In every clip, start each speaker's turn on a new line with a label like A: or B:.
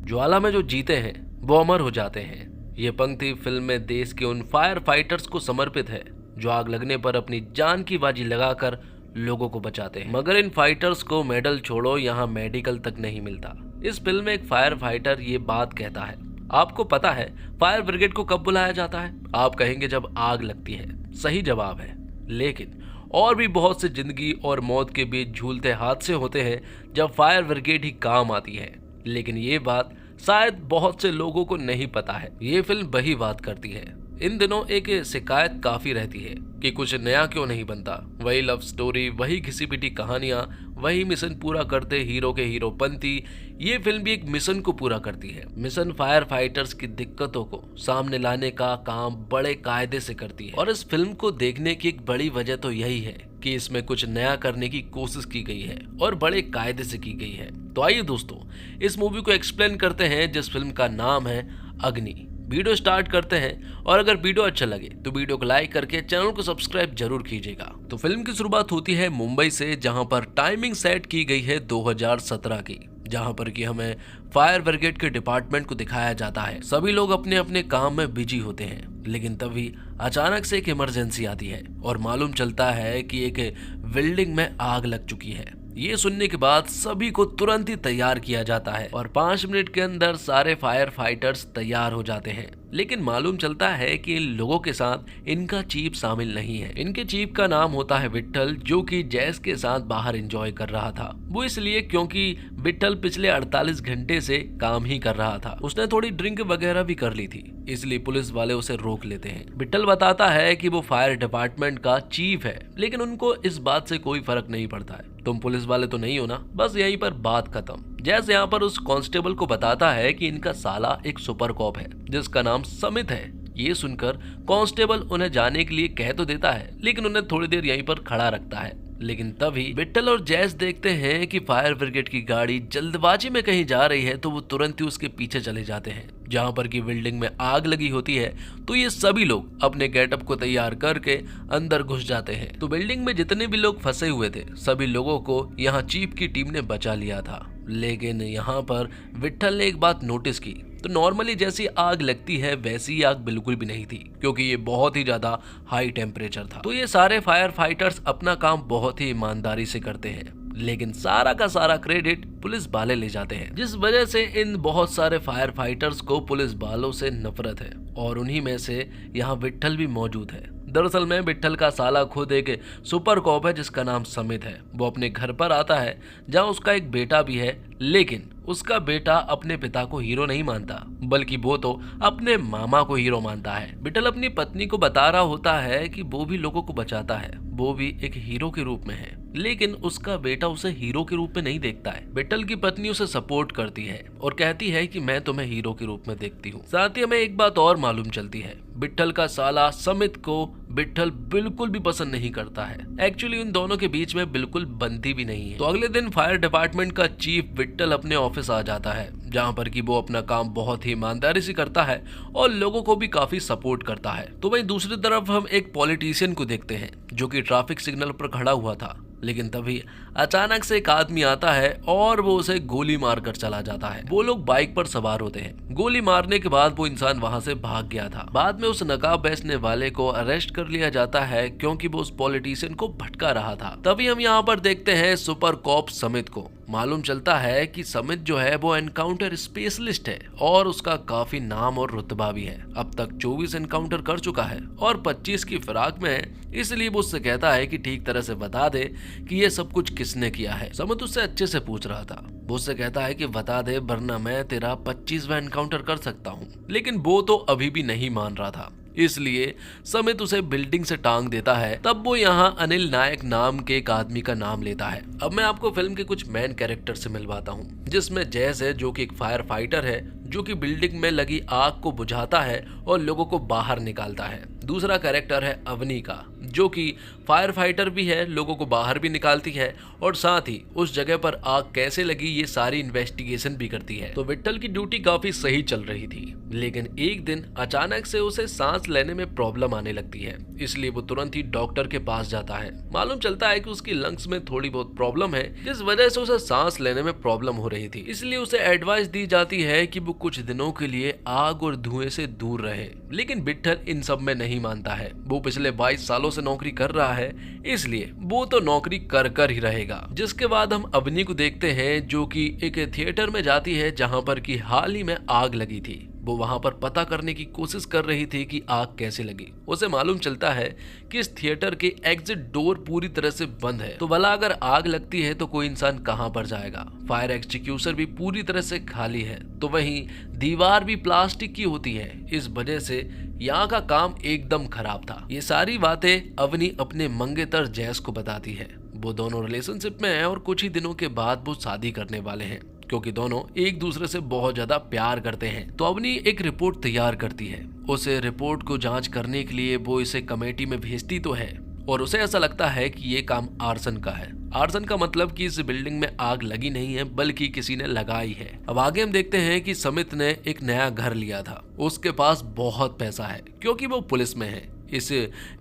A: ज्वाला में जो जीते हैं वो अमर हो जाते हैं। ये पंक्ति फिल्म में देश के उन फायर फाइटर्स को समर्पित है जो आग लगने पर अपनी जान की बाजी लगाकर लोगों को बचाते हैं। मगर इन फाइटर्स को मेडल छोड़ो, यहाँ मेडिकल तक नहीं मिलता। इस फिल्म में एक फायर फाइटर ये बात कहता है, आपको पता है फायर ब्रिगेड को कब बुलाया जाता है? आप कहेंगे जब आग लगती है। सही जवाब है, लेकिन और भी बहुत से जिंदगी और मौत के बीच झूलते हादसे होते हैं जब फायर ब्रिगेड ही काम आती है। लेकिन ये बात शायद बहुत से लोगों को नहीं पता है। ये फिल्म वही बात करती है। इन दिनों एक शिकायत काफी रहती है कि कुछ नया क्यों नहीं बनता। वही लव स्टोरी, वही घिसी पिटी कहानियां, वही मिशन पूरा करते हीरो के हीरोपंती। ये फिल्म भी एक मिशन को पूरा करती है। मिशन फायर फाइटर्स की दिक्कतों को सामने लाने का काम बड़े कायदे से करती है। और इस फिल्म को देखने की एक बड़ी वजह तो यही है कि इसमें कुछ नया करने की कोशिश की गई है और बड़े कायदे से की गई है। तो आइए दोस्तों, इस मूवी को एक्सप्लेन करते हैं जिस फिल्म का नाम है अग्नि। वीडियो स्टार्ट करते हैं और अगर वीडियो अच्छा लगे तो वीडियो को लाइक करके चैनल को सब्सक्राइब जरूर कीजिएगा। तो फिल्म की शुरुआत होती है मुंबई से, जहां पर टाइमिंग सेट की गई है 2017 की, जहां पर कि हमें फायर ब्रिगेड के डिपार्टमेंट को दिखाया जाता है। सभी लोग अपने अपने काम में बिजी होते हैं, लेकिन तभी अचानक से एक इमरजेंसी आती है और मालूम चलता है कि एक बिल्डिंग में आग लग चुकी है। ये सुनने के बाद सभी को तुरंत ही तैयार किया जाता है और 5 मिनट के अंदर सारे फायर फाइटर्स तैयार हो जाते हैं। लेकिन मालूम चलता है कि इन लोगों के साथ इनका चीफ शामिल नहीं है। इनके चीफ का नाम होता है विट्ठल, जो कि जैस के साथ बाहर एंजॉय कर रहा था। वो इसलिए क्योंकि विट्ठल पिछले 48 घंटे से काम ही कर रहा था। उसने थोड़ी ड्रिंक वगैरह भी कर ली थी, इसलिए पुलिस वाले उसे रोक लेते हैं। विट्ठल बताता है कि वो फायर डिपार्टमेंट का चीफ है, लेकिन उनको इस बात से कोई फर्क नहीं पड़ता है। तुम पुलिस वाले तो नहीं हो ना, बस यहीं पर बात खत्म। जैसे यहाँ पर उस कांस्टेबल को बताता है कि इनका साला एक सुपर कॉप है जिसका नाम समित है। ये सुनकर कांस्टेबल उन्हें जाने के लिए कह तो देता है, लेकिन उन्हें थोड़ी देर यहीं पर खड़ा रखता है। लेकिन तभी विट्ठल और जैस देखते हैं कि फायर ब्रिगेड की गाड़ी जल्दबाजी में कहीं जा रही है, तो वो तुरंत ही उसके पीछे चले जाते हैं। जहां पर की बिल्डिंग में आग लगी होती है, तो ये सभी लोग अपने गेटअप को तैयार करके अंदर घुस जाते हैं। तो बिल्डिंग में जितने भी लोग फंसे हुए थे, सभी लोगों को यहाँ चीफ की टीम ने बचा लिया था। लेकिन यहाँ पर विट्ठल ने एक बात नोटिस की, तो नॉर्मली जैसी आग लगती है वैसी आग बिल्कुल भी नहीं थी, क्योंकि ये बहुत ही ज्यादा हाई टेम्परेचर था। तो ये सारे फायर फाइटर्स अपना काम बहुत ही ईमानदारी से करते हैं, लेकिन सारा का सारा क्रेडिट पुलिस वाले ले जाते हैं, जिस वजह से इन बहुत सारे फायर फाइटर्स को पुलिस वालों से नफरत है। और उन्हीं में से यहाँ विट्ठल भी मौजूद है। दरअसल में विट्ठल का साला खुद एक सुपर कॉप है जिसका नाम समित है। वो अपने घर पर आता है जहाँ उसका एक बेटा भी है, लेकिन उसका बेटा अपने पिता को हीरो नहीं मानता, बल्कि वो तो अपने मामा को हीरो मानता है। विट्ठल अपनी पत्नी को बता रहा होता है कि वो भी लोगों को बचाता है, वो भी एक हीरो के रूप में है, लेकिन उसका बेटा उसे हीरो के रूप में नहीं देखता है। विट्ठल की पत्नी उसे सपोर्ट करती है और कहती है कि मैं तुम्हें हीरो के रूप में देखती हूँ। साथ ही हमें एक बात और मालूम चलती है, विट्ठल का साला समित को विट्ठल बिल्कुल भी पसंद नहीं करता है। एक्चुअली उन दोनों के बीच में बिल्कुल बनती भी नहीं है। तो अगले दिन फायर डिपार्टमेंट का चीफ विट्ठल अपने ऑफिस आ जाता है, जहां पर कि वो अपना काम बहुत ही ईमानदारी से करता है और लोगों को भी काफी सपोर्ट करता है। तो वहीं दूसरी तरफ हम एक पॉलिटिशियन को देखते हैं जो कि ट्रैफिक सिग्नल पर खड़ा हुआ था, लेकिन तभी अचानक से एक आदमी आता है और वो उसे गोली मारकर चला जाता है। वो लोग बाइक पर सवार होते हैं। गोली मारने के बाद वो इंसान वहां से भाग गया था। बाद में उस नकाब बेचने वाले को अरेस्ट कर लिया जाता है, क्योंकि वो उस पॉलिटिशियन को भटका रहा था। तभी हम यहाँ पर देखते हैं सुपर कॉप समित को। मालूम चलता है कि समित जो है वो एनकाउंटर स्पेशलिस्ट है और उसका काफी नाम और रुतबा भी है। अब तक 24 एनकाउंटर कर चुका है और 25 की फिराक में है, इसलिए वो उससे कहता है कि ठीक तरह से बता दे कि ये सब कुछ किसने किया है। समित उससे अच्छे से पूछ रहा था। वो उससे कहता है कि बता दे, वरना मैं तेरा 25वां एनकाउंटर कर सकता हूँ। लेकिन वो तो अभी भी नहीं मान रहा था, इसलिए समित उसे बिल्डिंग से टांग देता है। तब वो यहाँ अनिल नायक नाम के एक आदमी का नाम लेता है। अब मैं आपको फिल्म के कुछ मेन कैरेक्टर से मिलवाता हूँ, जिसमें जैस है जो कि एक फायर फाइटर है, जो कि बिल्डिंग में लगी आग को बुझाता है और लोगों को बाहर निकालता है। दूसरा कैरेक्टर है अवनी का, जो कि फायर फाइटर भी है, लोगों को बाहर भी निकालती है और साथ ही उस जगह पर आग कैसे लगी ये सारी इन्वेस्टिगेशन भी करती है। तो विट्ठल की ड्यूटी काफी सही चल रही थी, लेकिन एक दिन अचानक से उसे सांस लेने में प्रॉब्लम आने लगती है, इसलिए वो तुरंत ही डॉक्टर के पास जाता है। मालूम चलता है कि उसकी लंग्स में थोड़ी बहुत प्रॉब्लम है, जिस वजह से उसे सांस लेने में प्रॉब्लम हो रही थी। इसलिए उसे एडवाइस दी जाती है कि वो कुछ दिनों के लिए आग और धुएं से दूर रहे, लेकिन विट्ठल इन सब में नहीं मानता है। वो पिछले 22 सालों से नौकरी कर रहा है, इसलिए वो तो नौकरी कर ही रहेगा। जिसके बाद हम अवनी को देखते हैं, जो कि एक थिएटर में जाती है जहां पर कि हाल ही में आग लगी थी। वो वहां पर पता करने की कोशिश कर रही थी कि आग कैसे लगी। उसे मालूम चलता है कि इस थिएटर के एग्जिट डोर पूरी तरह से बंद है, तो भला अगर आग लगती है तो कोई इंसान कहां पर जाएगा। फायर एक्सटिंग्विशर भी पूरी तरह से खाली है, तो वहीं दीवार भी प्लास्टिक की होती है। इस वजह से यहाँ का काम एकदम खराब था। ये सारी बातें अवनी अपने मंगेतर जैस को बताती है। वो दोनों रिलेशनशिप में हैं और कुछ ही दिनों के बाद वो शादी करने वाले हैं, क्योंकि दोनों एक दूसरे से बहुत ज्यादा प्यार करते हैं। तो अवनी एक रिपोर्ट तैयार करती है। उसे रिपोर्ट को जांच करने के लिए वो इसे कमेटी में भेजती तो है, और उसे ऐसा लगता है कि ये काम आर्सन का है। आर्सन का मतलब कि इस बिल्डिंग में आग लगी नहीं है, बल्कि किसी ने लगाई है। अब आगे हम देखते हैं कि समित ने एक नया घर लिया था। उसके पास बहुत पैसा है, क्योंकि वो पुलिस में है। इस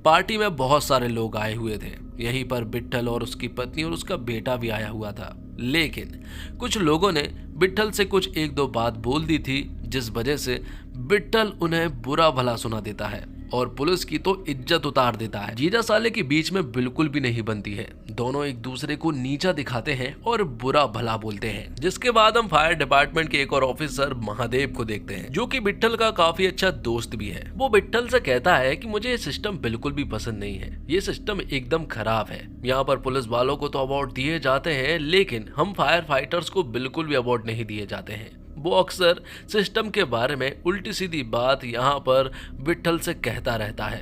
A: पार्टी में बहुत सारे लोग आए हुए थे। यहीं पर विट्ठल और उसकी पत्नी और उसका बेटा भी आया हुआ था, लेकिन कुछ लोगों ने विट्ठल से कुछ एक दो बात बोल दी थी, जिस वजह से विट्ठल उन्हें बुरा भला सुना देता है और पुलिस की तो इज्जत उतार देता है। जीजा साले के बीच में बिल्कुल भी नहीं बनती है। दोनों एक दूसरे को नीचा दिखाते हैं और बुरा भला बोलते हैं। जिसके बाद हम फायर डिपार्टमेंट के एक और ऑफिसर महादेव को देखते हैं, जो कि विट्ठल का काफी अच्छा दोस्त भी है। वो विट्ठल से कहता है कि मुझे ये सिस्टम बिल्कुल भी पसंद नहीं है, ये सिस्टम एकदम खराब है। यहाँ पर पुलिस वालों को तो अवार्ड दिए जाते हैं, लेकिन हम फायर फाइटर्स को बिल्कुल भी अवार्ड नहीं दिए जाते हैं। वो अक्सर सिस्टम के बारे में उल्टी सीधी बात यहाँ पर विट्ठल से कहता रहता है।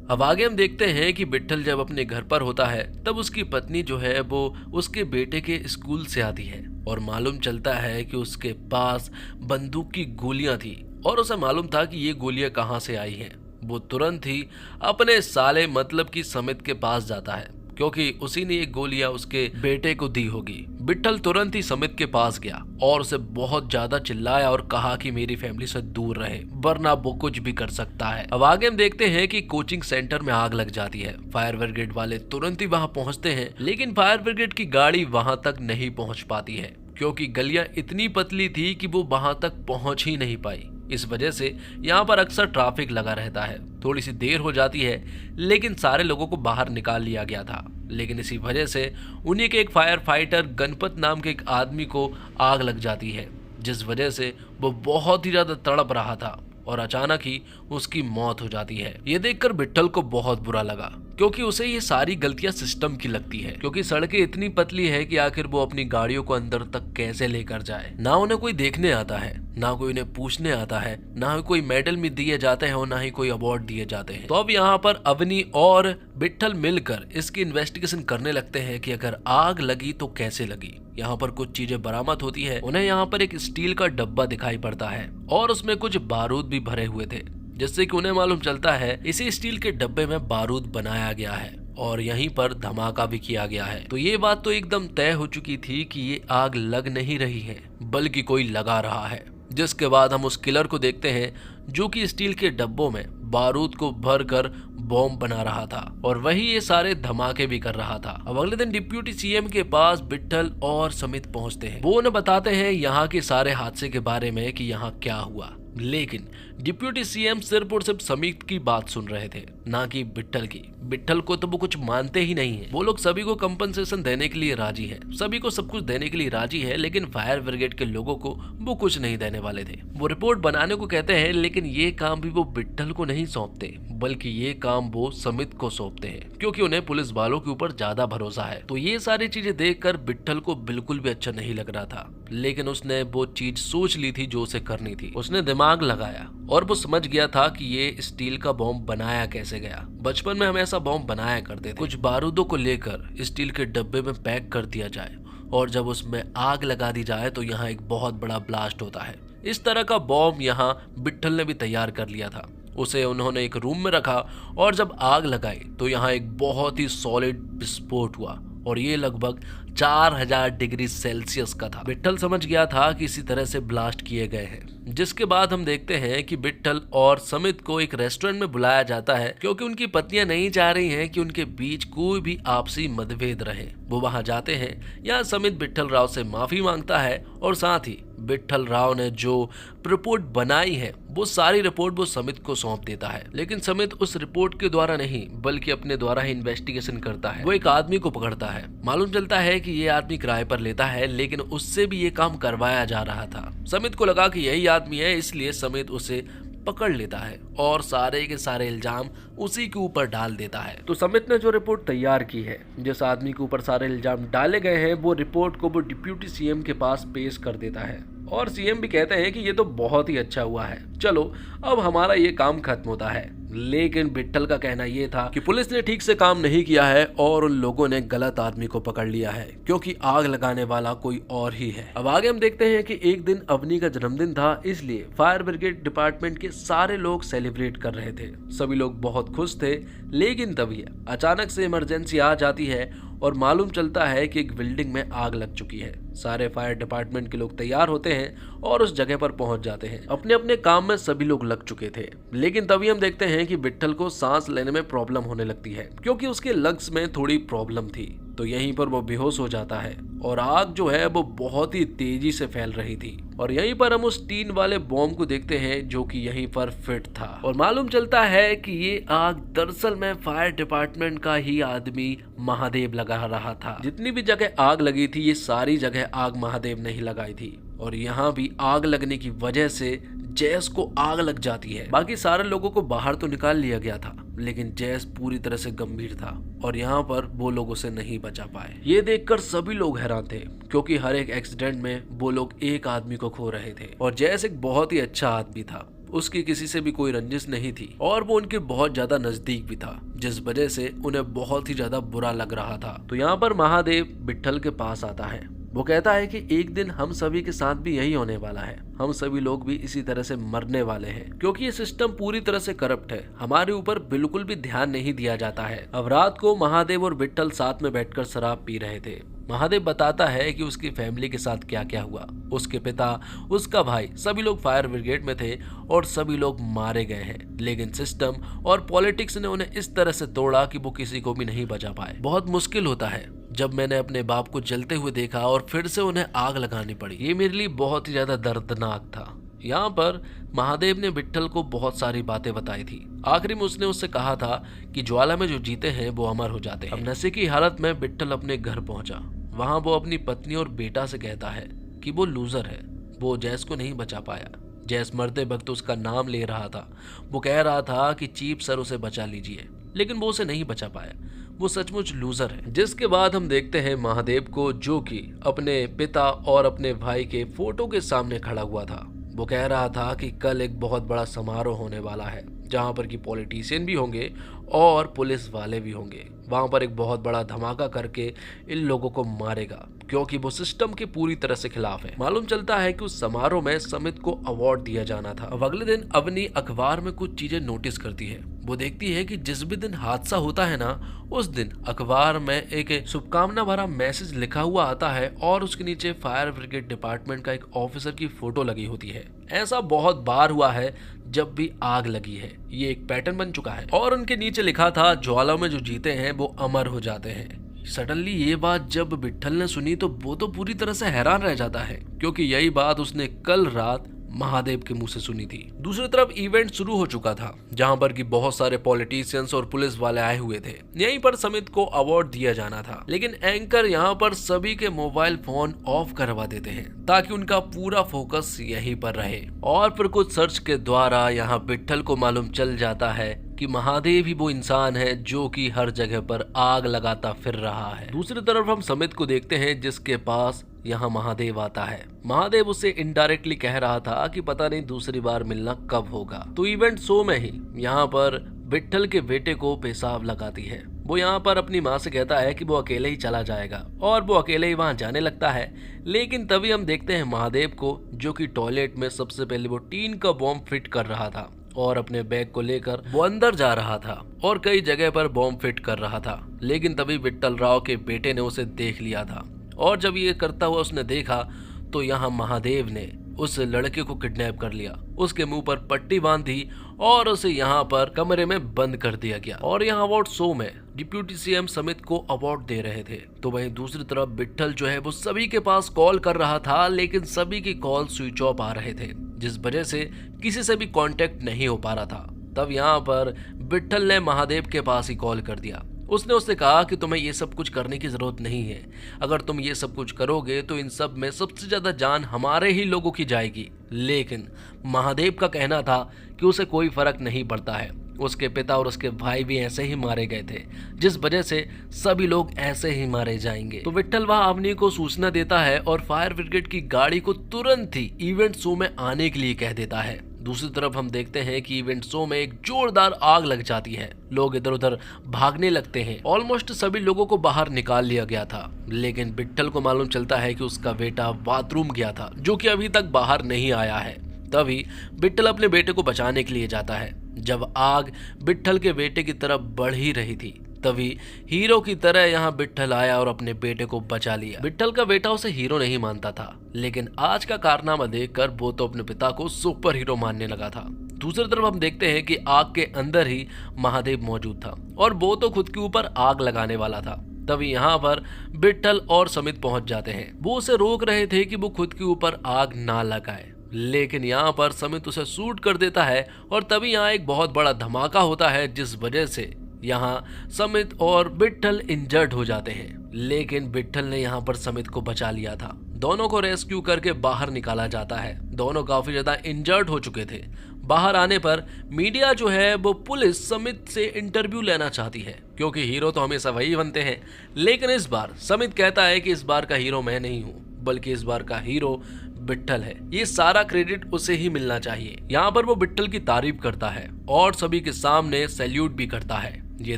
A: अब आगे हम देखते हैं कि विट्ठल जब अपने घर पर होता है, तब उसकी पत्नी जो है वो उसके बेटे के स्कूल से आती है और मालूम चलता है कि उसके पास बंदूक की गोलियां थी और उसे मालूम था कि ये गोलियां कहाँ से आई हैं। वो तुरंत ही अपने साले मतलब की समित के पास जाता है, क्योंकि उसी ने ये गोलियां उसके बेटे को दी होगी। विट्ठल तुरंत ही समित के पास गया और उसे बहुत ज्यादा चिल्लाया और कहा कि मेरी फैमिली से दूर रहे, वरना वो कुछ भी कर सकता है। अब आगे हम देखते हैं कि कोचिंग सेंटर में आग लग जाती है। फायर ब्रिगेड वाले तुरंत ही वहां पहुंचते हैं, लेकिन फायर ब्रिगेड की गाड़ी वहां तक नहीं पहुंच पाती है, क्योंकि गलियां इतनी पतली थी कि वो वहां तक पहुंच ही नहीं पाई। इस वजह से यहाँ पर अक्सर ट्रैफिक लगा रहता है। थोड़ी सी देर हो जाती है, लेकिन सारे लोगों को बाहर निकाल लिया गया था। लेकिन इसी वजह से उन्हीं के एक फायर फाइटर गणपत नाम के एक आदमी को आग लग जाती है, जिस वजह से वो बहुत ही ज्यादा तड़प रहा था और अचानक ही उसकी मौत हो जाती है। ये देखकर विट्ठल को बहुत बुरा लगा, क्योंकि उसे ये सारी गलतियां सिस्टम की लगती है, क्योंकि सड़कें इतनी पतली है कि आखिर वो अपनी गाड़ियों को अंदर तक कैसे लेकर जाए। ना उन्हें कोई देखने आता है, ना कोई उन्हें पूछने आता है, ना ही कोई मेडल में दिए जाते हैं और ना ही कोई अवार्ड दिए जाते हैं। तो अब यहाँ पर अवनी और विट्ठल मिलकर इसकी इन्वेस्टिगेशन करने लगते हैं कि अगर आग लगी तो कैसे लगी। यहाँ पर कुछ चीजें बरामद होती है। उन्हें यहाँ पर एक स्टील का डब्बा दिखाई पड़ता है और उसमें कुछ बारूद भी भरे हुए थे, जिससे कि उन्हें मालूम चलता है इसी स्टील के डब्बे में बारूद बनाया गया है और यहीं पर धमाका भी किया गया है। तो ये बात तो एकदम तय हो चुकी थी कि ये आग लग नहीं रही है, बल्कि कोई लगा रहा है। जिसके बाद हम उस किलर को देखते हैं, जो कि स्टील के डब्बों में बारूद को भरकर बॉम्ब बना रहा था और वही ये सारे धमाके भी कर रहा था। अब अगले दिन डिप्यूटी सीएम के पास विट्ठल और समित पहुंचते हैं। वो उन्हें बताते हैं यहाँ के सारे हादसे के बारे में कि यहाँ क्या हुआ, लेकिन डिप्यूटी सीएम सिर्फ और सिर्फ समित की बात सुन रहे थे, ना कि विट्ठल की। विट्ठल को तो वो कुछ मानते ही नहीं है। वो लोग सभी को कंपनसेशन देने के लिए राजी है, सभी को सब कुछ देने के लिए राजी है, लेकिन फायर ब्रिगेड के लोगों को वो कुछ नहीं देने वाले थे। वो रिपोर्ट बनाने को कहते हैं, लेकिन ये काम भी वो विट्ठल को नहीं सौंपते, बल्कि ये काम वो समित को सौंपते हैं, क्योंकि उन्हें पुलिस वालों के ऊपर ज्यादा भरोसा है। तो ये सारी चीजें देखकर विट्ठल को बिल्कुल भी अच्छा नहीं लग रहा था, लेकिन उसने वो चीज सोच ली थी जो उसे करनी थी। उसने दिमाग लगाया और वो समझ गया था कि ये स्टील का बॉम्ब बनाया कैसे गया। बचपन में हम ऐसा बॉम्ब बनाया करते थे। कुछ बारूदों को लेकर स्टील के डब्बे में पैक कर दिया जाए और जब उसमें आग लगा दी जाए तो यहाँ एक बहुत बड़ा ब्लास्ट होता है। इस तरह का बॉम्ब यहाँ विट्ठल ने भी तैयार कर लिया था। उसे उन्होंने एक रूम में रखा और जब आग लगाई तो यहाँ एक बहुत ही सॉलिड विस्फोट हुआ और ये लगभग 4000 डिग्री सेल्सियस का था। विट्ठल समझ गया था कि इसी तरह से ब्लास्ट किए गए हैं, जिसके बाद हम देखते हैं कि विट्ठल और समित को एक रेस्टोरेंट में बुलाया जाता है क्योंकि उनकी पत्नियां नहीं चाह रही हैं कि उनके बीच कोई भी आपसी मतभेद रहे। वो वहां जाते हैं। यहाँ समित विट्ठल राव से माफी मांगता है और साथ ही विट्ठल राव ने जो रिपोर्ट बनाई है वो सारी रिपोर्ट वो समित को सौंप देता है। लेकिन समित उस रिपोर्ट के द्वारा नहीं बल्कि अपने द्वारा ही इन्वेस्टिगेशन करता है। वो एक आदमी को पकड़ता है। मालूम चलता है कि ये आदमी किराए पर लेता है, लेकिन उससे भी ये काम करवाया जा रहा था। समित को लगा कि यही आदमी है, इसलिए समित उसे पकड़ लेता है और सारे के सारे इल्जाम उसी के ऊपर डाल देता है। तो समित ने जो रिपोर्ट तैयार की है, जिस आदमी के ऊपर सारे इल्जाम डाले गए हैं, वो रिपोर्ट को वो डिप्यूटी सीएम के पास पेश कर देता है और सीएम भी कहते हैं कि ये तो बहुत ही अच्छा हुआ है, चलो अब हमारा ये काम खत्म होता है। लेकिन विट्ठल का कहना ये था कि पुलिस ने ठीक से काम नहीं किया है और उन लोगों ने गलत आदमी को पकड़ लिया है क्योंकि आग लगाने वाला कोई और ही है। अब आगे हम देखते हैं कि एक दिन अवनी का जन्मदिन था, इसलिए फायर ब्रिगेड डिपार्टमेंट के सारे लोग सेलिब्रेट कर रहे थे। सभी लोग बहुत खुश थे, लेकिन तभी अचानक से इमरजेंसी आ जाती है और मालूम चलता है कि एक बिल्डिंग में आग लग चुकी है। सारे फायर डिपार्टमेंट के लोग तैयार होते हैं और उस जगह पर पहुंच जाते हैं। अपने अपने काम में सभी लोग लग चुके थे, लेकिन तभी हम देखते हैं कि विट्ठल को सांस लेने में प्रॉब्लम होने लगती है क्योंकि उसके लंग्स में थोड़ी प्रॉब्लम थी। तो यहीं पर वो बेहोश हो जाता है और आग जो है वो बहुत ही तेजी से फैल रही थी। और यहीं पर हम उस टीन वाले बॉम्ब को देखते हैं जो कि यहीं पर फिट था और मालूम चलता है कि ये आग दरअसल में फायर डिपार्टमेंट का ही आदमी महादेव लगा रहा था। जितनी भी जगह आग लगी थी ये सारी जगह आग महादेव ने ही लगाई थी और यहाँ भी आग लगने की वजह से जैस को आग लग जाती है। बाकी सारे लोगों को बाहर तो निकाल लिया गया था, लेकिन जैस पूरी तरह से गंभीर था और यहाँ पर वो लोग उसे नहीं बचा पाए। ये देखकर सभी लोग हैरान थे क्योंकि हर एक एक्सीडेंट में वो लोग एक आदमी को खो रहे थे और जैस एक बहुत ही अच्छा आदमी था। उसकी किसी से भी कोई रंजिश नहीं थी और वो उनके बहुत ज्यादा नजदीक भी था, जिस वजह से उन्हें बहुत ही ज्यादा बुरा लग रहा था। तो यहाँ पर महादेव विट्ठल के पास आता है। वो कहता है कि एक दिन हम सभी के साथ भी यही होने वाला है, हम सभी लोग भी इसी तरह से मरने वाले हैं क्योंकि ये सिस्टम पूरी तरह से करप्ट है, हमारे ऊपर बिल्कुल भी ध्यान नहीं दिया जाता है। अब रात को महादेव और विट्ठल साथ में बैठकर शराब पी रहे थे। महादेव बताता है कि उसकी फैमिली के साथ क्या क्या हुआ। उसके पिता, उसका भाई, सभी लोग फायर ब्रिगेड में थे और सभी लोग मारे गए हैं, लेकिन सिस्टम और पॉलिटिक्स ने उन्हें इस तरह से तोड़ा कि वो किसी को भी नहीं बचा पाए। बहुत मुश्किल होता है जब मैंने अपने बाप को जलते हुए देखा और फिर से उन्हें आग लगानी पड़ी। ये मेरे लिए बहुत ही ज्यादा दर्दनाक था। यहाँ पर महादेव ने विट्ठल को बहुत सारी बातें बताई थी। आखिरी में उसने उससे कहा था कि ज्वाला में जो जीते हैं वो अमर हो जाते हैं। अब नशे की हालत में विट्ठल अपने घर पहुंचा। वहां वो अपनी पत्नी और बेटा से कहता है कि वो लूजर है, वो जैस को नहीं बचा पाया। जैस मरते वक्त उसका नाम ले रहा था। वो कह रहा था कि चीफ सर उसे बचा लीजिए, लेकिन वो उसे नहीं बचा पाया। वो सचमुच लूजर है। जिसके बाद हम देखते हैं महादेव को, जो कि अपने पिता और अपने भाई के फोटो के सामने खड़ा हुआ था। वो कह रहा था कि कल एक बहुत बड़ा समारोह होने वाला है जहां पर कि पॉलिटिशियन भी होंगे और पुलिस वाले भी होंगे। वहां पर एक बहुत बड़ा धमाका करके इन लोगों को मारेगा क्योंकि वो सिस्टम के पूरी तरह से खिलाफ है। मालूम चलता है कि उस समारोह में समित को अवार्ड दिया जाना था। अब अगले दिन अवनी अखबार में कुछ चीजें नोटिस करती है। वो देखती है कि जिस भी दिन हादसा होता है ना, उस दिन अखबार में एक शुभकामना भरा मैसेज लिखा हुआ आता है और उसके नीचे फायर ब्रिगेड डिपार्टमेंट का एक ऑफिसर की फोटो लगी होती है। ऐसा बहुत बार हुआ है जब भी आग लगी है, ये एक पैटर्न बन चुका है। और उनके नीचे लिखा था ज्वाला में जो जीते हैं वो अमर हो जाते हैं। सडनली ये बात जब विट्ठल ने सुनी तो वो तो पूरी तरह से हैरान रह जाता है क्योंकि यही बात उसने कल रात महादेव के मुंह से सुनी थी। दूसरी तरफ इवेंट शुरू हो चुका था जहां पर कि बहुत सारे पॉलिटिशियंस और पुलिस वाले आए हुए थे। यहीं पर समित को अवार्ड दिया जाना था, लेकिन एंकर यहां पर सभी के मोबाइल फोन ऑफ करवा देते हैं ताकि उनका पूरा फोकस यहीं पर रहे। और फिर कुछ सर्च के द्वारा यहाँ विट्ठल को मालूम चल जाता है कि महादेव ही वो इंसान है जो कि हर जगह पर आग लगाता फिर रहा है। दूसरी तरफ हम समित को देखते हैं जिसके पास यहाँ महादेव आता है। महादेव उसे इनडायरेक्टली कह रहा था कि पता नहीं दूसरी बार मिलना कब होगा। तो इवेंट शो में ही यहाँ पर विट्ठल के बेटे को पेशाब लगाती है। वो यहाँ पर अपनी माँ से कहता है कि वो अकेले ही चला जाएगा और वो अकेले ही वहाँ जाने लगता है। लेकिन तभी हम देखते हैं महादेव को, जो कि टॉयलेट में सबसे पहले वो टीन का बॉम्ब फिट कर रहा था और अपने बैग को लेकर वो अंदर जा रहा था और कई जगह पर बॉम्ब फिट कर रहा था। लेकिन तभी विट्ठल राव के बेटे ने उसे देख लिया था और जब ये करता हुआ उसने देखा तो यहाँ महादेव ने उस लड़के को किडनैप कर लिया, उसके मुंह पर पट्टी बांधी और उसे यहाँ पर कमरे में बंद कर दिया गया। और यहाँ अवार्ड शो में डिप्टी सीएम समित को अवार्ड दे रहे थे, तो वहीं दूसरी तरफ विट्ठल जो है वो सभी के पास कॉल कर रहा था, लेकिन सभी की कॉल स्विच ऑफ आ रहे थे, जिस वजह से किसी से भी कांटेक्ट नहीं हो पा रहा था। तब यहाँ पर विट्ठल ने महादेव के पास ही कॉल कर दिया। उसने उससे कहा कि तुम्हें ये सब कुछ करने की जरूरत नहीं है, अगर तुम ये सब कुछ करोगे तो इन सब में सबसे ज्यादा जान हमारे ही लोगों की जाएगी। लेकिन महादेव का कहना था कि उसे कोई फर्क नहीं पड़ता है, उसके पिता और उसके भाई भी ऐसे ही मारे गए थे, जिस वजह से सभी लोग ऐसे ही मारे जाएंगे। तो विट्ठल वह अवनी को सूचना देता है और फायर ब्रिगेड की गाड़ी को तुरंत ही इवेंट शो में आने के लिए कह देता है। दूसरी तरफ हम देखते हैं कि इवेंट शो में एक जोरदार आग लग जाती है, लोग इधर उधर भागने लगते हैं। ऑलमोस्ट सभी लोगों को बाहर निकाल लिया गया था, लेकिन विट्ठल को मालूम चलता है कि उसका बेटा बाथरूम गया था, जो कि अभी तक बाहर नहीं आया है। तभी विट्ठल अपने बेटे को बचाने के लिए जाता है। जब आग विट्ठल के बेटे की तरफ बढ़ ही रही थी, तभी हीरो की तरह यहाँ विट्ठल आया और अपने बेटे को बचा लिया। विट्ठल का बेटा उसे हीरो नहीं मानता था, लेकिन आज का कारनामा देखकर वो तो अपने पिता को सुपर हीरो मानने लगा था। दूसरी तरफ हम देखते हैं कि आग के अंदर ही महादेव मौजूद था और वो तो खुद के ऊपर आग लगाने वाला था। तभी यहाँ पर विट्ठल और समित पहुंच जाते हैं। वो उसे रोक रहे थे कि वो खुद के ऊपर आग ना लगाए, लेकिन यहाँ पर समित उसे शूट कर देता है और तभी यहाँ एक बहुत बड़ा धमाका होता है, जिस वजह से यहाँ समित और विट्ठल इंजर्ड हो जाते हैं। लेकिन विट्ठल ने यहाँ पर समित को बचा लिया था। दोनों को रेस्क्यू करके बाहर निकाला जाता है। दोनों काफी ज्यादा इंजर्ड हो चुके थे। बाहर आने पर मीडिया जो है वो पुलिस समित से इंटरव्यू लेना चाहती है, क्योंकि हीरो तो हमेशा वही बनते हैं। लेकिन इस बार समित कहता है कि इस बार का हीरो मैं नहीं हूँ, बल्कि इस बार का हीरो विट्ठल है, ये सारा क्रेडिट उसे ही मिलना चाहिए। यहाँ पर वो विट्ठल की तारीफ करता है और सभी के सामने सैल्यूट भी करता है। ये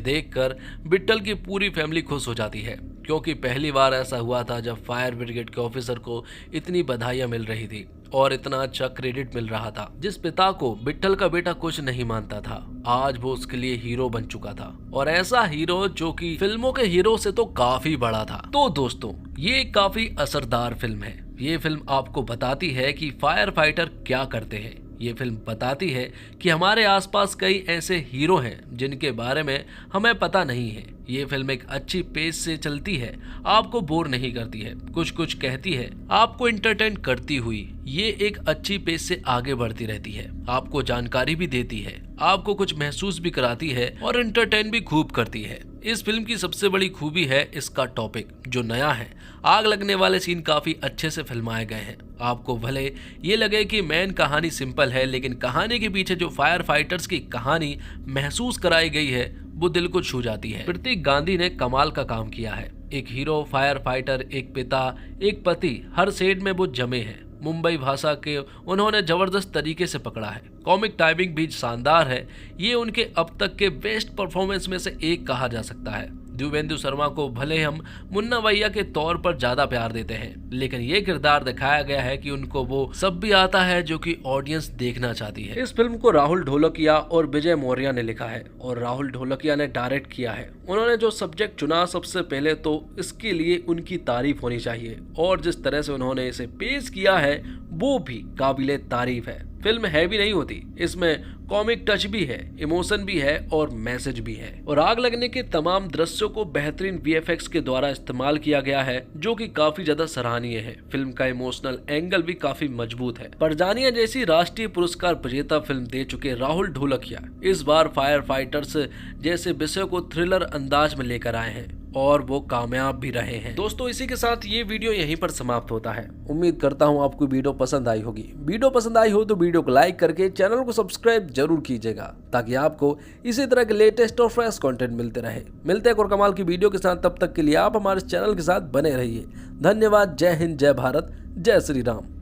A: देखकर विट्ठल की पूरी फैमिली खुश हो जाती है, क्योंकि पहली बार ऐसा हुआ था जब फायर ब्रिगेड के ऑफिसर को इतनी बधाइयां मिल रही थी और इतना अच्छा क्रेडिट मिल रहा था। जिस पिता को विट्ठल का बेटा कुछ नहीं मानता था, आज वो उसके लिए हीरो बन चुका था, और ऐसा हीरो जो कि फिल्मों के हीरो से तो काफी बड़ा था। तो दोस्तों, ये काफी असरदार फिल्म है। ये फिल्म आपको बताती है कि फायर फाइटर क्या करते हैं। ये फिल्म बताती है कि हमारे आसपास कई ऐसे हीरो हैं जिनके बारे में हमें पता नहीं है। ये फिल्म एक अच्छी पेस से चलती है, आपको बोर नहीं करती है, कुछ कुछ कहती है, आपको एंटरटेन करती हुई ये एक अच्छी पेस से आगे बढ़ती रहती है, आपको जानकारी भी देती है, आपको कुछ महसूस भी कराती है और एंटरटेन भी खूब करती है। इस फिल्म की सबसे बड़ी खूबी है इसका टॉपिक जो नया है। आग लगने वाले सीन काफी अच्छे से फिल्माए गए हैं। आपको भले ये लगे कि मेन कहानी सिंपल है, लेकिन कहानी के पीछे जो फायर फाइटर्स की कहानी महसूस कराई गई है वो दिल को छू जाती है। प्रतीक गांधी ने कमाल का काम किया है। एक हीरो, फायर फाइटर, एक पिता, एक पति, हर शेड में वो जमे हैं। मुंबई भाषा के उन्होंने जबरदस्त तरीके से पकड़ा है। कॉमिक टाइमिंग भी शानदार है। ये उनके अब तक के बेस्ट परफॉर्मेंस में से एक कहा जा सकता है। देवेंदु शर्मा को भले हम मुन्ना भैया के तौर पर ज्यादा प्यार देते हैं, लेकिन ये किरदार दिखाया गया है कि उनको वो सब भी आता है जो कि ऑडियंस देखना चाहती है। इस फिल्म को राहुल ढोलकिया और विजय मौर्य ने लिखा है और राहुल ढोलकिया ने डायरेक्ट किया है। उन्होंने जो सब्जेक्ट चुना, सबसे पहले तो इसके लिए उनकी तारीफ होनी चाहिए, और जिस तरह से उन्होंने इसे पेश किया है वो भी काबिले तारीफ है। फिल्म हैवी नहीं होती, इसमें कॉमिक टच भी है, इमोशन भी है और मैसेज भी है। और आग लगने के तमाम दृश्यों को बेहतरीन वीएफएक्स के द्वारा इस्तेमाल किया गया है, जो कि काफी ज्यादा सराहनीय है। फिल्म का इमोशनल एंगल भी काफी मजबूत है। परजानिया जैसी राष्ट्रीय पुरस्कार विजेता फिल्म दे चुके राहुल ढोलकिया इस बार फायर फाइटर्स जैसे विषय को थ्रिलर अंदाज में लेकर आए हैं और वो कामयाब भी रहे हैं। दोस्तों, इसी के साथ ये वीडियो यहीं पर समाप्त होता है। उम्मीद करता हूँ आपको वीडियो पसंद आई होगी। वीडियो पसंद आई हो तो वीडियो को लाइक करके चैनल को सब्सक्राइब जरूर कीजिएगा, ताकि आपको इसी तरह के लेटेस्ट और फ्रेश कंटेंट मिलते रहे। मिलते हैं एक और कमाल की वीडियो के साथ, तब तक के लिए आप हमारे चैनल के साथ बने रहिए। धन्यवाद। जय हिंद, जय भारत, जय श्री राम।